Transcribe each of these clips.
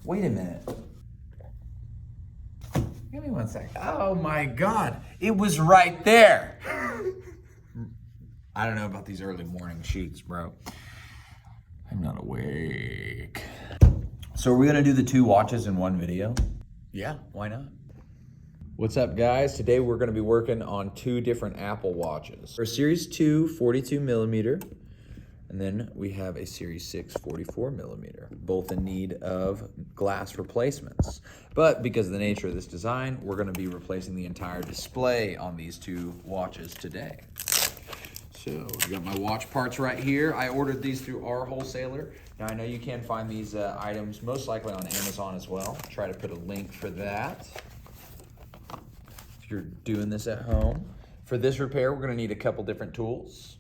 Wait a minute. Give me 1 sec. Oh my God, it was right there. I don't know about these early morning shoots, bro. I'm not awake. So are we gonna do the 2 watches in one video? Yeah, why not? What's up, guys? Today we're gonna be working on 2 different Apple Watches. For Series 2 42 millimeter, and then we have a Series 6 44 millimeter, both in need of glass replacements. But because of the nature of this design, we're gonna be replacing the entire display on these 2 watches today. So I got my watch parts right here. I ordered these through our wholesaler. Now I know you can find these items most likely on Amazon as well. Try to put a link for that if you're doing this at home. For this repair, we're gonna need a couple different tools.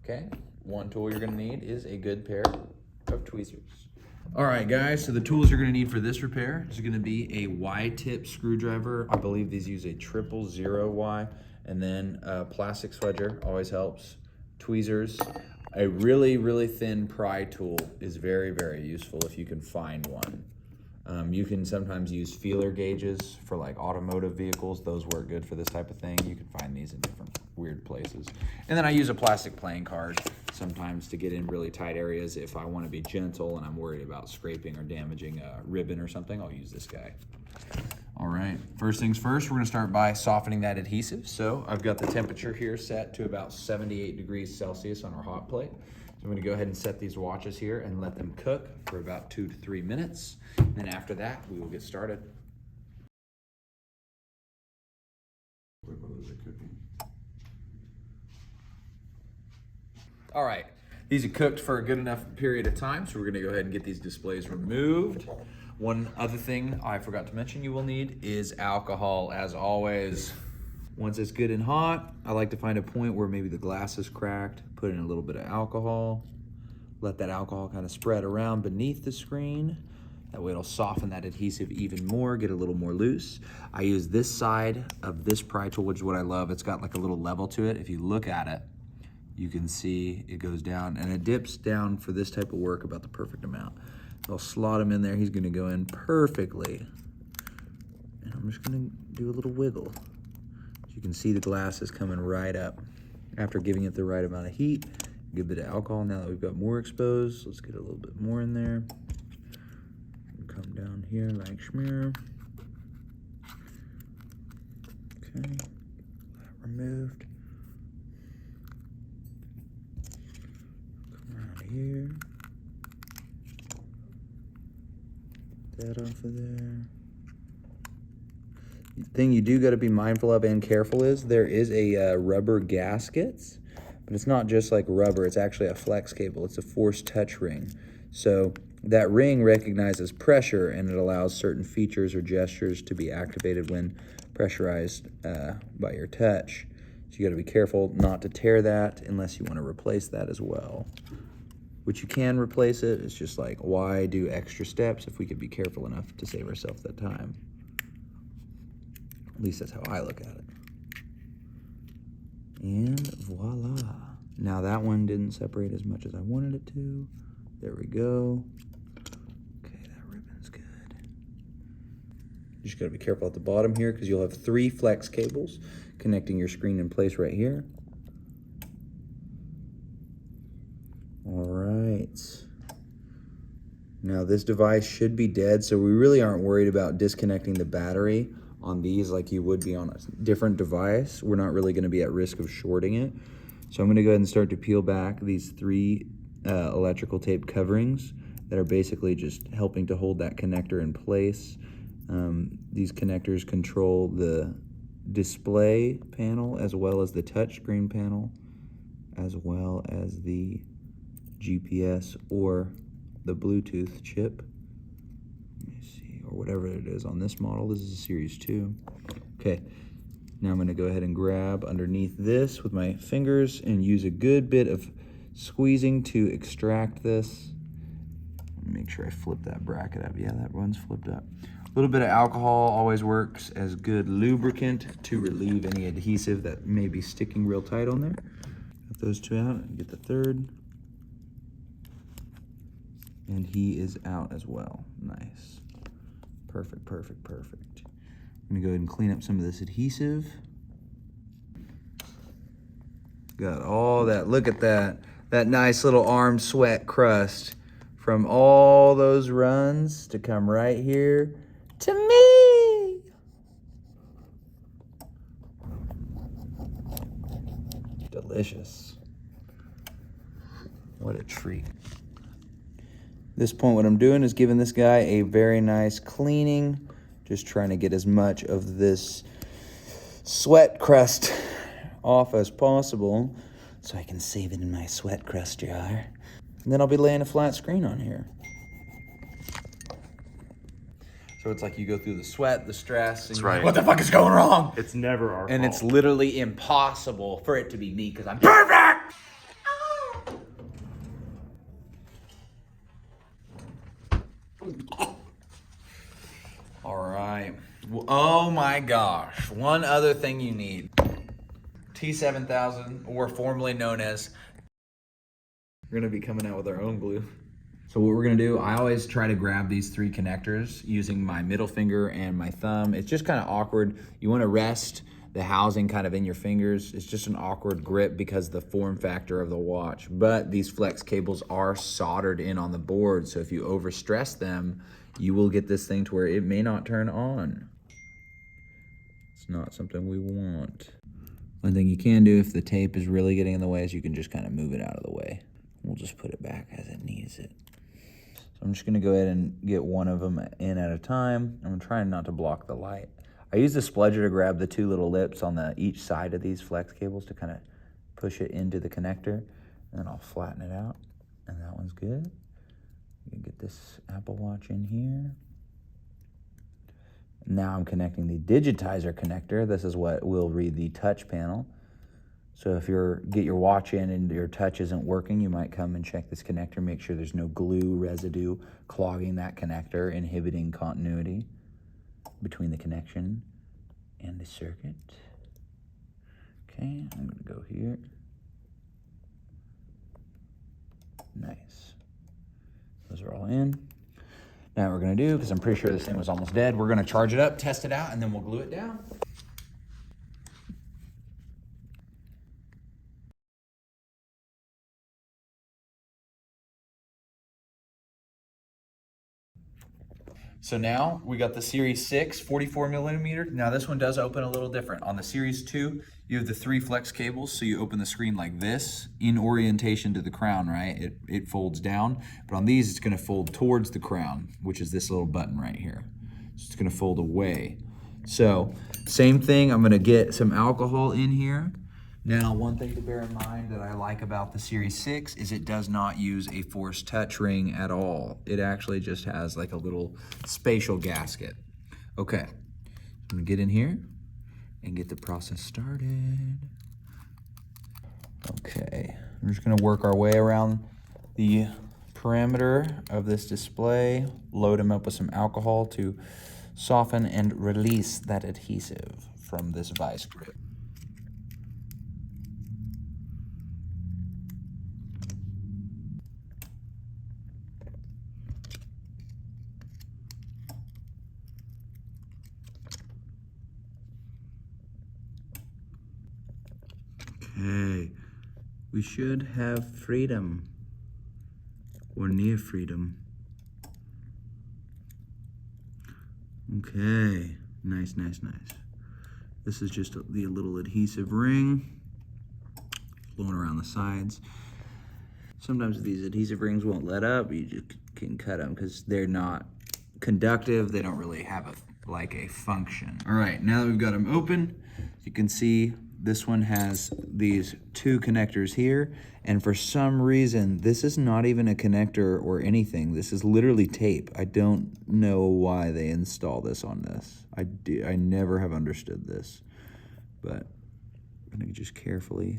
Okay, one tool you're gonna need is a good pair of tweezers. All right, guys, so the tools you're gonna need for this repair is gonna be a Y-tip screwdriver. I believe these use a 000Y. And then a plastic swedger always helps. Tweezers. A really, really thin pry tool is very, very useful if you can find one. You can sometimes use feeler gauges for like automotive vehicles. Those work good for this type of thing. You can find these in different weird places. And then I use a plastic playing card sometimes to get in really tight areas. If I want to be gentle and I'm worried about scraping or damaging a ribbon or something, I'll use this guy. All right, first things first, we're gonna start by softening that adhesive. So I've got the temperature here set to about 78 degrees Celsius on our hot plate. So I'm gonna go ahead and set these watches here and let them cook for about 2 to 3 minutes. And then after that, we will get started. All right, these are cooked for a good enough period of time, so we're gonna go ahead and get these displays removed. One other thing I forgot to mention you will need is alcohol, as always. Once it's good and hot, I like to find a point where maybe the glass is cracked, put in a little bit of alcohol, let that alcohol kind of spread around beneath the screen. That way it'll soften that adhesive even more, get a little more loose. I use this side of this pry tool, which is what I love. It's got like a little level to it. If you look at it, you can see it goes down and it dips down for this type of work about the perfect amount. I'll slot him in there. He's gonna go in perfectly. And I'm just gonna do a little wiggle. So you can see the glass is coming right up. After giving it the right amount of heat, a good bit of alcohol. Now that we've got more exposed, let's get a little bit more in there. Come down here like schmear. Okay, that removed. Come around here. That off of there. The thing you do got to be mindful of and careful is there is a rubber gasket, but it's not just like rubber. It's actually a flex cable. It's a force touch ring. So that ring recognizes pressure and it allows certain features or gestures to be activated when pressurized by your touch. So you got to be careful not to tear that unless you want to replace that as well. Which you can replace it. It's just like, why do extra steps if we could be careful enough to save ourselves that time? At least that's how I look at it. And voila. Now that one didn't separate as much as I wanted it to. There we go. Okay, that ribbon's good. You just gotta be careful at the bottom here because you'll have 3 flex cables connecting your screen in place right here. All right. Now this device should be dead, so we really aren't worried about disconnecting the battery on these like you would be on a different device. We're not really gonna be at risk of shorting it. So I'm gonna go ahead and start to peel back these 3 electrical tape coverings that are basically just helping to hold that connector in place. These connectors control the display panel as well as the touchscreen panel, as well as the GPS or the Bluetooth chip. Let me see, or whatever it is on this model. This is a Series 2. Okay, now I'm gonna go ahead and grab underneath this with my fingers and use a good bit of squeezing to extract this. Make sure I flip that bracket up. Yeah, that one's flipped up. A little bit of alcohol always works as good lubricant to relieve any adhesive that may be sticking real tight on there. Get those 2 out and get the third. And he is out as well. Nice. Perfect, perfect, perfect. I'm gonna go ahead and clean up some of this adhesive. Got all that, look at that. That nice little arm sweat crust from all those runs to come right here to me. Delicious. What a treat. At this point, what I'm doing is giving this guy a very nice cleaning, just trying to get as much of this sweat crust off as possible so I can save it in my sweat crust jar. And then I'll be laying a flat screen on here. So it's like you go through the sweat, the stress, and That's you're like, right. what the fuck is going wrong? It's never our And fault. it's literally impossible for it to be me because I'm perfect! All right. Oh my gosh. One other thing you need. T7000, or formerly known as. We're gonna be coming out with our own glue. So what we're gonna do, I always try to grab these 3 connectors using my middle finger and my thumb. It's just kind of awkward. You wanna rest the housing kind of in your fingers. It's just an awkward grip because of the form factor of the watch. But these flex cables are soldered in on the board, so if you overstress them, you will get this thing to where it may not turn on. It's not something we want. One thing you can do if the tape is really getting in the way is you can just kind of move it out of the way. We'll just put it back as it needs it. So I'm just gonna go ahead and get one of them in at a time. I'm trying not to block the light. I use the spludger to grab the 2 little lips on each side of these flex cables to kind of push it into the connector, and then I'll flatten it out, and that one's good. You can get this Apple Watch in here. Now I'm connecting the digitizer connector. This is what will read the touch panel. So if you get your watch in and your touch isn't working, you might come and check this connector, make sure there's no glue residue clogging that connector, inhibiting continuity between the connection and the circuit. Okay, I'm gonna go here. Nice. Those are all in. Now what we're gonna do, because I'm pretty sure this thing was almost dead, we're gonna charge it up, test it out, and then we'll glue it down. So now we got the Series 6 44 millimeter. Now this one does open a little different. On the Series 2, you have the 3 flex cables, so you open the screen like this in orientation to the crown, right? It folds down, but on these it's gonna fold towards the crown, which is this little button right here. So it's gonna fold away. So same thing, I'm gonna get some alcohol in here. Now, one thing to bear in mind that I like about the Series 6 is it does not use a force touch ring at all. It actually just has like a little spatial gasket. Okay, I'm gonna get in here and get the process started. Okay, I'm just gonna work our way around the perimeter of this display, load them up with some alcohol to soften and release that adhesive from this vice grip. Okay, we should have freedom, or near freedom. Okay, nice, nice, nice. This is just the little adhesive ring flowing around the sides. Sometimes these adhesive rings won't let up. You just can cut them because they're not conductive. They don't really have a function. All right, now that we've got them open, you can see this one has these 2 connectors here, and for some reason, this is not even a connector or anything. This is literally tape. I don't know why they install this on this. I never have understood this, but I'm gonna just carefully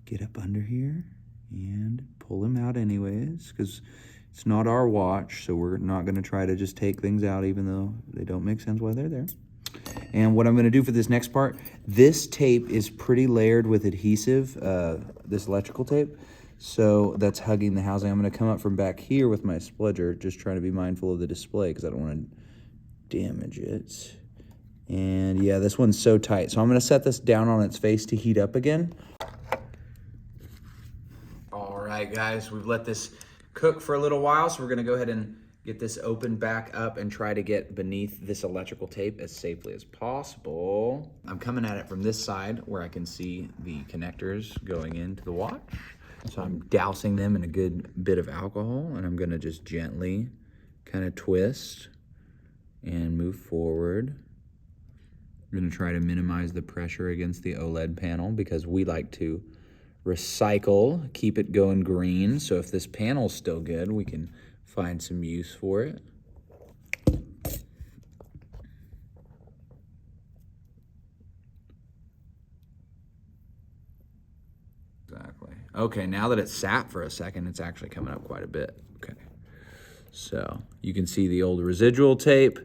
get up under here and pull them out anyways, because it's not our watch, so we're not gonna try to just take things out even though they don't make sense while they're there. And what I'm gonna do for this next part, this tape is pretty layered with adhesive, this electrical tape. So that's hugging the housing. I'm gonna come up from back here with my spludger, just trying to be mindful of the display because I don't wanna damage it. And yeah, this one's so tight. So I'm gonna set this down on its face to heat up again. All right, guys, we've let this cook for a little while, so we're gonna go ahead and get this open back up and try to get beneath this electrical tape as safely as possible. I'm coming at it from this side where I can see the connectors going into the watch. So I'm dousing them in a good bit of alcohol, and I'm gonna just gently kind of twist and move forward. I'm gonna try to minimize the pressure against the OLED panel because we like to recycle, keep it going green. So if this panel's still good, we can find some use for it. Exactly. Okay, now that it's sat for a second, it's actually coming up quite a bit. Okay. So you can see the old residual tape.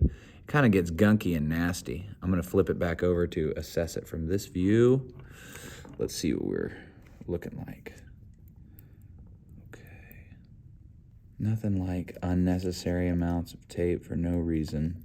Kind of gets gunky and nasty. I'm gonna flip it back over to assess it from this view. Let's see what we're looking like. Okay. Nothing like unnecessary amounts of tape for no reason.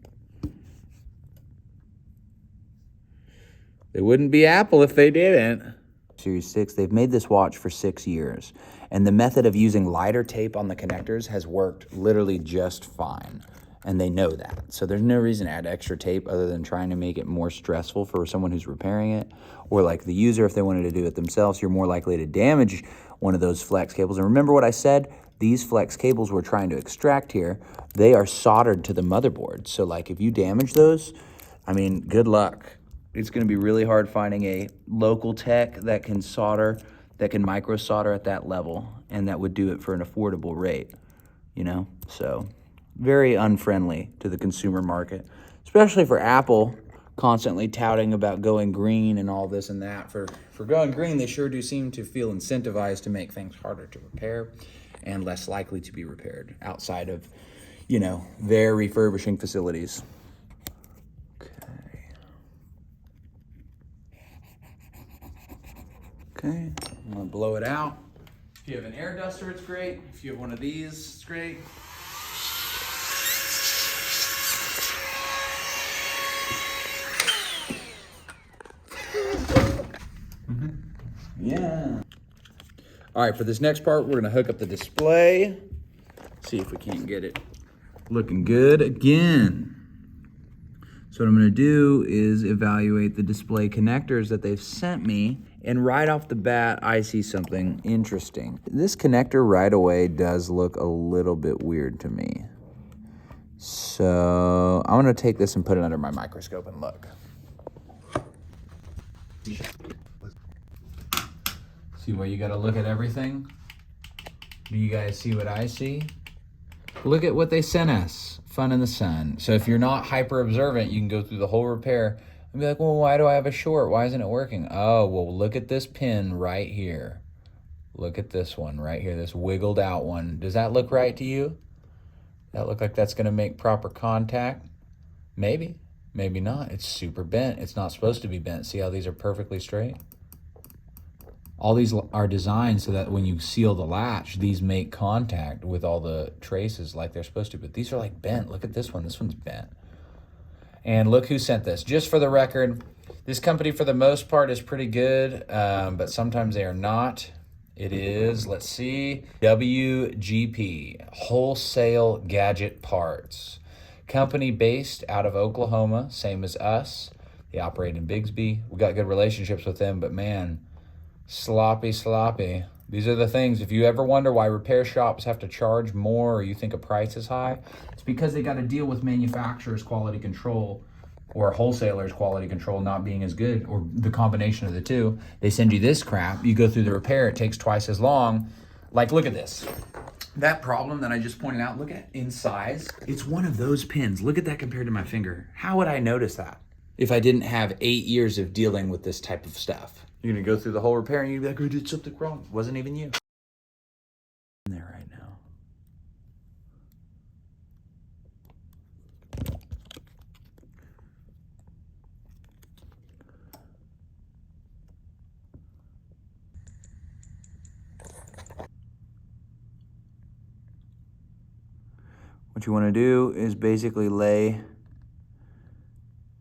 They wouldn't be Apple if they didn't. Series 6, they've made this watch for 6 years, and the method of using lighter tape on the connectors has worked literally just fine, and they know that. So there's no reason to add extra tape other than trying to make it more stressful for someone who's repairing it, or like the user, if they wanted to do it themselves, you're more likely to damage one of those flex cables. And remember what I said? These flex cables we're trying to extract here, they are soldered to the motherboard. So like if you damage those, I mean, good luck. It's gonna be really hard finding a local tech that can solder, that can micro solder at that level, and that would do it for an affordable rate, you know? So very unfriendly to the consumer market, especially for Apple constantly touting about going green and all this and that. For going green, they sure do seem to feel incentivized to make things harder to repair and less likely to be repaired outside of, you know, their refurbishing facilities. Okay, I'm gonna blow it out. If you have an air duster, it's great. If you have one of these, it's great. Yeah. All right, for this next part, we're gonna hook up the display. See if we can't get it looking good again. So what I'm gonna do is evaluate the display connectors that they've sent me, and right off the bat, I see something interesting. This connector right away does look a little bit weird to me. So I'm gonna take this and put it under my microscope and look. See why you gotta look at everything? Do you guys see what I see? Look at what they sent us. Fun in the sun. So if you're not hyper observant, you can go through the whole repair and be like, well, why do I have a short? Why isn't it working? Oh, well, look at this pin right here. Look at this one right here, this wiggled out one. Does that look right to you? That look like that's gonna make proper contact? Maybe, maybe not. It's super bent. It's not supposed to be bent. See how these are perfectly straight? All these are designed so that when you seal the latch, these make contact with all the traces like they're supposed to, but these are like bent. Look at this one, this one's bent. And look who sent this. Just for the record, this company for the most part is pretty good, but sometimes they are not. It is, let's see, WGP, Wholesale Gadget Parts. Company based out of Oklahoma, same as us. They operate in Bigsby. We got good relationships with them, but man, sloppy. These are the things, if you ever wonder why repair shops have to charge more or you think a price is high, it's because they got to deal with manufacturers' quality control or wholesalers' quality control not being as good, or the combination of the two. They send you this crap, you go through the repair, it takes twice as long. Like, look at this. That problem that I just pointed out, look at in size. It's one of those pins. Look at that compared to my finger. How would I notice that if I didn't have 8 years of dealing with this type of stuff? You're gonna go through the whole repair and you'd be like, I did something wrong. It wasn't even you. In there right now. what you want to do is basically lay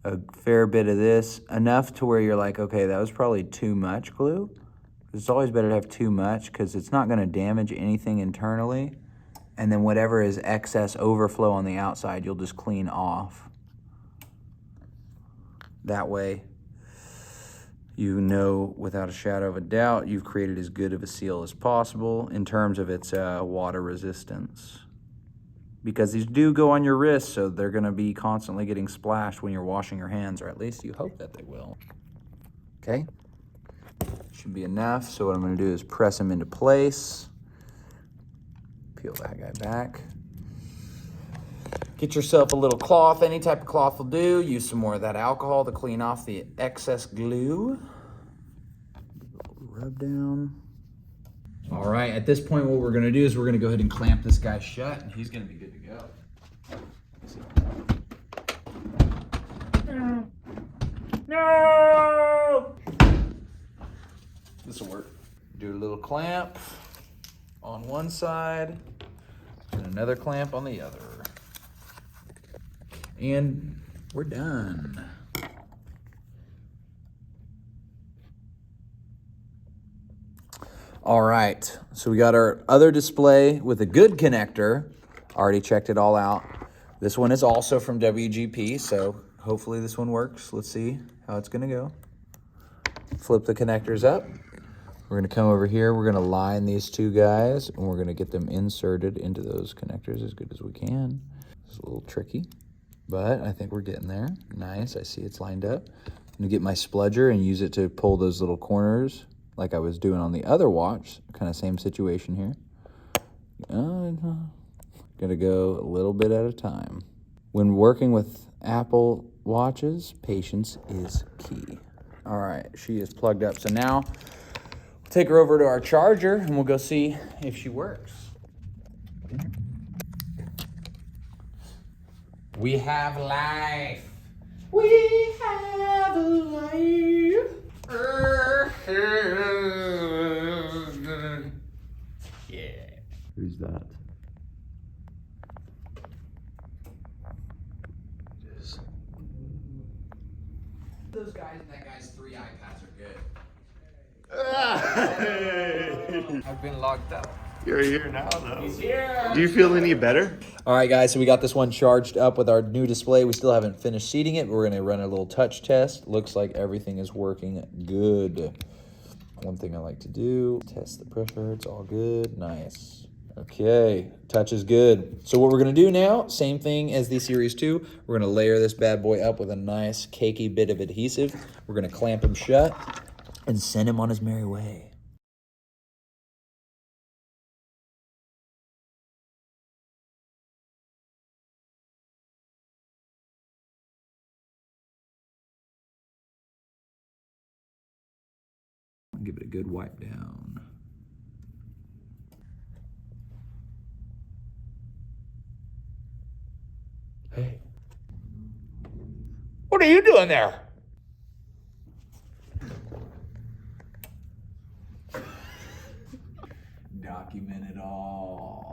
a fair bit of this, enough to where you're like, okay, that was probably too much glue. It's always better to have too much because it's not going to damage anything internally. And then whatever is excess overflow on the outside, you'll just clean off. That way, you know without a shadow of a doubt, you've created as good of a seal as possible in terms of its water resistance. Because these do go on your wrists, so they're gonna be constantly getting splashed when you're washing your hands, or at least you hope that they will. Okay? Should be enough. So what I'm gonna do is press them into place. Peel that guy back. Get yourself a little cloth. Any type of cloth will do. Use some more of that alcohol to clean off the excess glue. Rub down. All right, at this point, what we're gonna do is we're gonna go ahead and clamp this guy shut, and he's gonna be good to go. No! This will work. Do a little clamp on one side, and another clamp on the other. And we're done. All right, so we got our other display with a good connector. Already checked it all out. This one is also from WGP, so hopefully this one works. Let's see how it's gonna go. Flip the connectors up. We're gonna come over here, we're gonna line these two guys, and we're gonna get them inserted into those connectors as good as we can. It's a little tricky, but I think we're getting there. Nice, I see it's lined up. I'm gonna get my spludger and use it to pull those little corners like I was doing on the other watch. Kind of same situation here. Gonna go a little bit at a time. When working with Apple watches, patience is key. All right, she is plugged up. So now, we'll take her over to our charger and we'll go see if she works. We have life. We have life. Yeah. Who's that? Those guys and that guy's 3 iPads are good. I've been locked up. You're here now, though. He's here. Do you feel any better? All right, guys, so we got this one charged up with our new display. We still haven't finished seating it, but we're gonna run a little touch test. Looks like everything is working good. One thing I like to do, test the pressure. It's all good. Nice. Okay, touch is good. So what we're gonna do now, same thing as the Series 2. We're gonna layer this bad boy up with a nice cakey bit of adhesive. We're gonna clamp him shut and send him on his merry way. Give it a good wipe down. Hey. What are you doing there? Document it all.